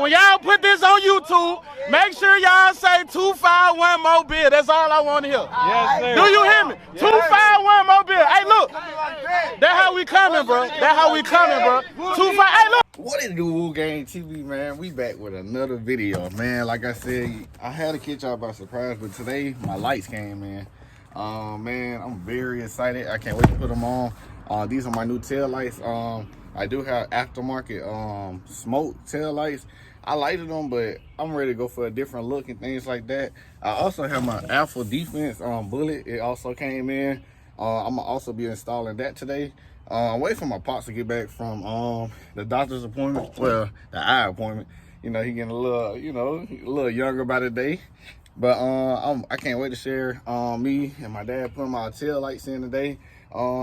when y'all put this on YouTube, make sure y'all say 251 Mobile. That's all I want to hear. Yes, sir. Do you hear me? Yes. 251 Mobile. Hey, look. That's how we coming, bro. That's how we coming, bro. 25. Hey, look. What it do, WooGang TV, man? We back with another video, man. Like I said, I had to catch y'all by surprise, but today my lights came in. Man, I'm very excited. I can't wait to put them on. These are my new tail lights. I do have aftermarket smoke tail lights. I lighted them, but I'm ready to go for a different look and things like that. I also have my Alpha Defense bullet. It also came in. I'm gonna also be installing that today. I'm waiting for my pops to get back from the doctor's appointment. Well, the eye appointment. You know, he getting a little, a little younger by the day. But I can't wait to share me and my dad putting my tail lights in today.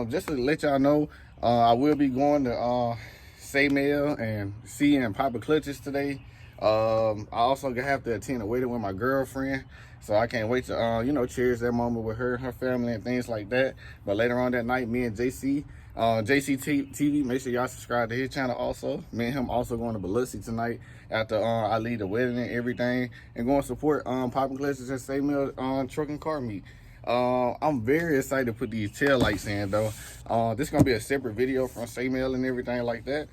Just to let y'all know, I will be going to SayMell and and Poppinclutches today. I also have to attend a wedding with my girlfriend, so I can't wait to cherish that moment with her family and things like that. But later on that night, me and JC TV, make sure y'all subscribe to his channel also. Me and him also going to Biloxi tonight after I leave the wedding and everything, and going to support Poppinclutches and SayMell truck and car meet. I'm very excited to put these tail lights in though. This is gonna be a separate video from SayMell and everything like that.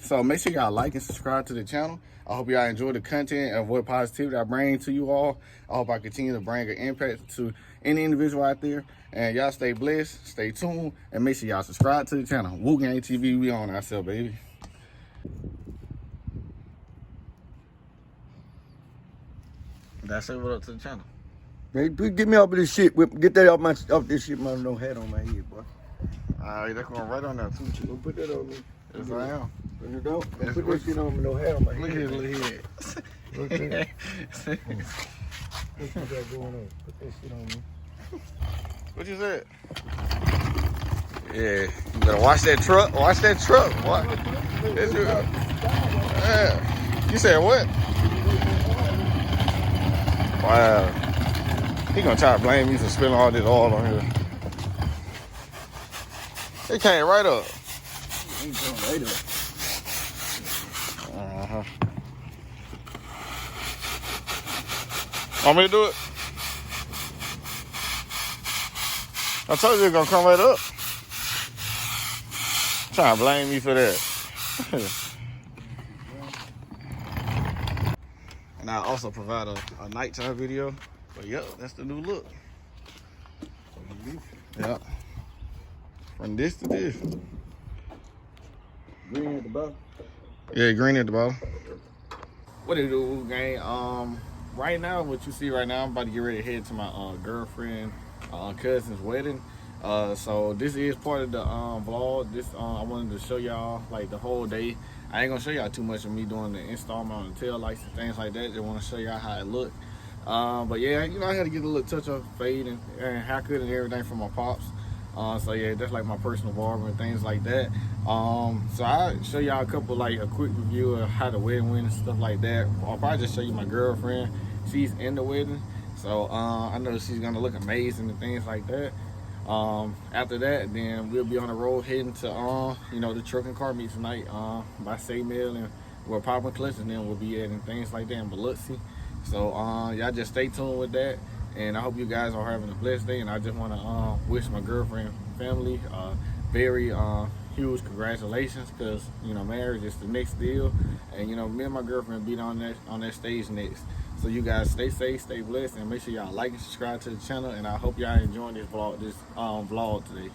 So make sure y'all like and subscribe to the channel. I hope y'all enjoy the content and what positivity I bring to you all. I hope I continue to bring an impact to any individual out there. And y'all stay blessed, stay tuned, and make sure y'all subscribe to the channel. WooGang TV, we on ourselves, baby. That's it. What up to the channel? Hey, please get me off of this shit. Get that off this shit, man. No hat on my head, boy. Alright, that's going right on there too. Don't put that on me. Yes, I am. When you don't put that shit on me, no hat on my head. Look at his little head. Look at that. What you got going on? Put that shit on me. What you said? Yeah, you better watch that truck. Watch that truck. What? Yeah. You said what? Wow. He gonna try to blame me for spilling all this oil on here. It came right up. Want me to do it? I told you it's gonna come right up. Trying to blame me for that. And I also provide a nighttime video. But yep, that's the new look. Yep. From this to this. Green at the bottom? Yeah, green at the bottom. What it do, gang? Right now, what you see right now, I'm about to get ready to head to my girlfriend, cousin's wedding. So this is part of the vlog. This I wanted to show y'all like the whole day. I ain't gonna show y'all too much of me doing the installment on the tail lights and things like that. Just want to show y'all how it look. But yeah, I had to get a little touch of fade and haircut and everything from my pops. So yeah, that's like my personal barber and things like that. So I'll show y'all a quick review of how the wedding went and stuff like that. I'll probably just show you my girlfriend. She's in the wedding, so I know she's gonna look amazing and things like that. After that, then we'll be on the road heading to the truck and car meet tonight by SayMell and where Poppinclutches and then we'll be at and things like that in Biloxi. So y'all just stay tuned with that, and I hope you guys are having a blessed day. And I just want to wish my girlfriend family very huge congratulations, because marriage is the next deal, and me and my girlfriend be on that stage next. So you guys stay safe, stay blessed, and make sure y'all like and subscribe to the channel. And I hope y'all enjoying this vlog today.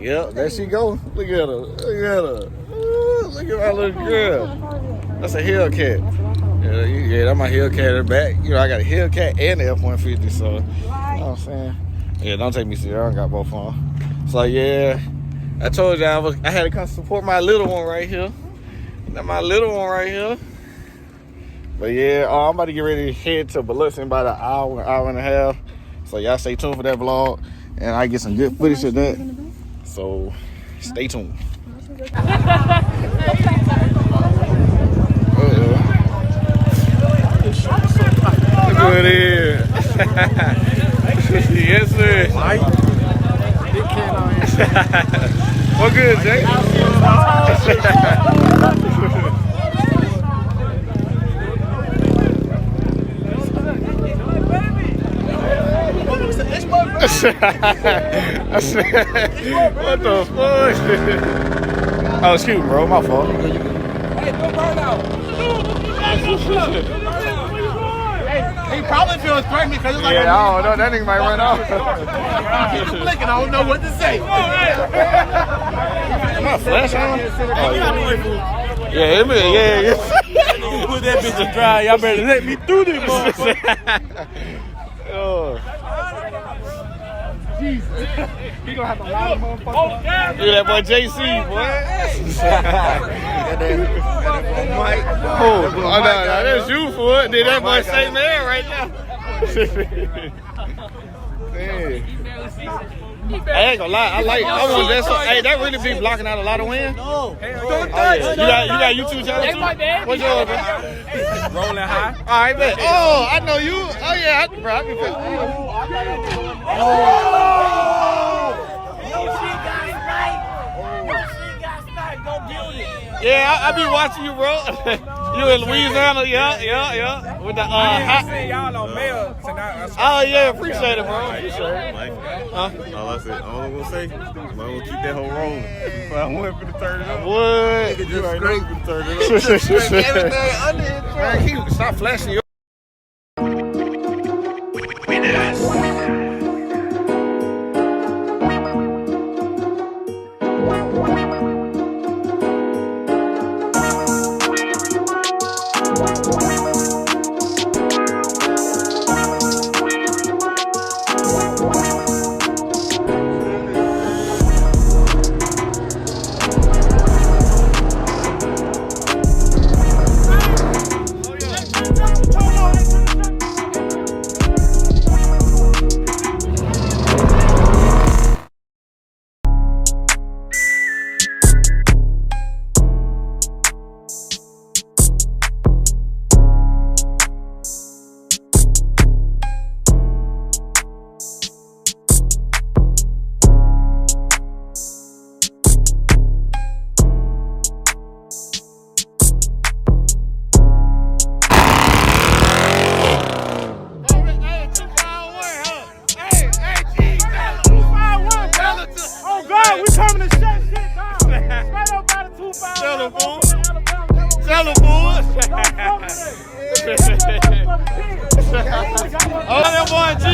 Yep, there she go. Look at her. Look at her. Ooh, look at my little girl. That's a Hellcat. Yeah, that's my Hellcat in the back. You know, I got a Hellcat and the F-150, so, you know what I'm saying? Yeah, don't take me serious. I don't got both of them. So, yeah, I told y'all I had to come support my little one right here. That's my little one right here. But, yeah, I'm about to get ready to head to Biloxi in about an hour and a half. So, y'all stay tuned for that vlog, and I get some good footage of that. So, stay tuned. Look who it is. Yes, sir. What good, Jake? What the fuck? Oh, excuse me, bro. My fault. Hey, don't burn out. He probably feels threatened because it's like I don't know. That nigga might run off. He's blinking. I don't know what to say. Am I flash on? Oh, yeah. Yeah. Put that bitch in dry. Y'all better let me through this motherfucker. Oh. Jesus. He gonna have to lie to motherfucker. Look at that boy JC, boy. Oh, no, that's you for it. Did that boy SayMell right now? I ain't gonna lie. I want that. Hey, that really be blocking out a lot of wind. No. Don't touch. You got YouTube channel too? What's yours, bro? Rollin High. All right, bet. Oh, I know you. Oh yeah, bro. I be. Yeah, I be watching you, bro. You in Louisiana, yeah. With the I see y'all on Mel tonight. Oh yeah, appreciate it, bro. Mike, all I said, all I'm gonna say, I'm gonna keep that whole rolling. If I went for the turn it up. What? You already know for the turn it up. Man, keep stop flashing your. Oh, that boy G.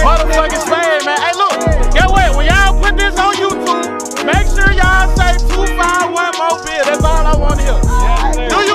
Motherfucking Spain, man. Hey, look, get what? When y'all put this on YouTube, make sure y'all say 251 more beer. That's all I want to hear. Do you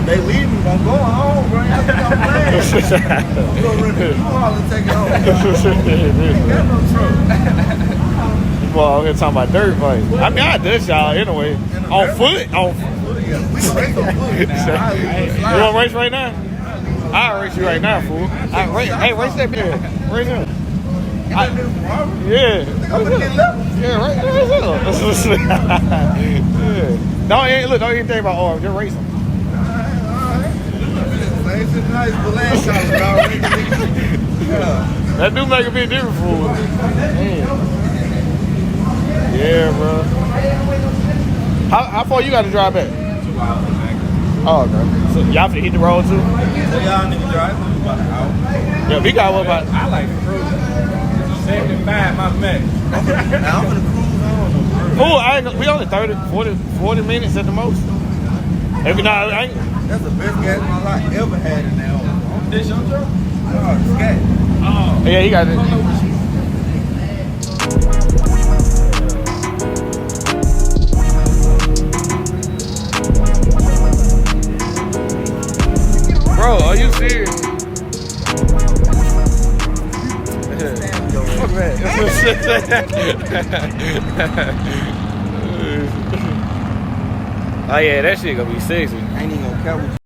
They leaving, I'm going home, bro. I'm playing. I'm going to run the U-Haul and take it home. Ain't got no truck. Well, I'm here talking about dirt fight. I mean, I did y'all anyway. On foot? On foot. Yeah, we can race on foot now. You want to race right now? I'll race you right now, fool. Hey, race that bitch. Race him. Yeah. I'm going to get level. Yeah, race him. Yeah. Don't even think about arms. Just race him. Same shit nice, but last time was already. Yeah. That do make a big difference, fool. Damn. Yeah, bro. How far you got to drive back? 2 hours, man. Oh, okay. So y'all finna hit the road too? So y'all niggas drive about an hour. Yeah, we got what about? I like to cruise. 75, my max. Now I'm gonna cruise on. Oh, we only 40 minutes at the most. Every night, I ain't. That's the best gas my life ever had in there. On this your truck? Oh, scat. Oh. Yeah, he got it. Bro, are you serious? Fuck that. Oh yeah, that shit gonna be sexy. I ain't even gonna care what you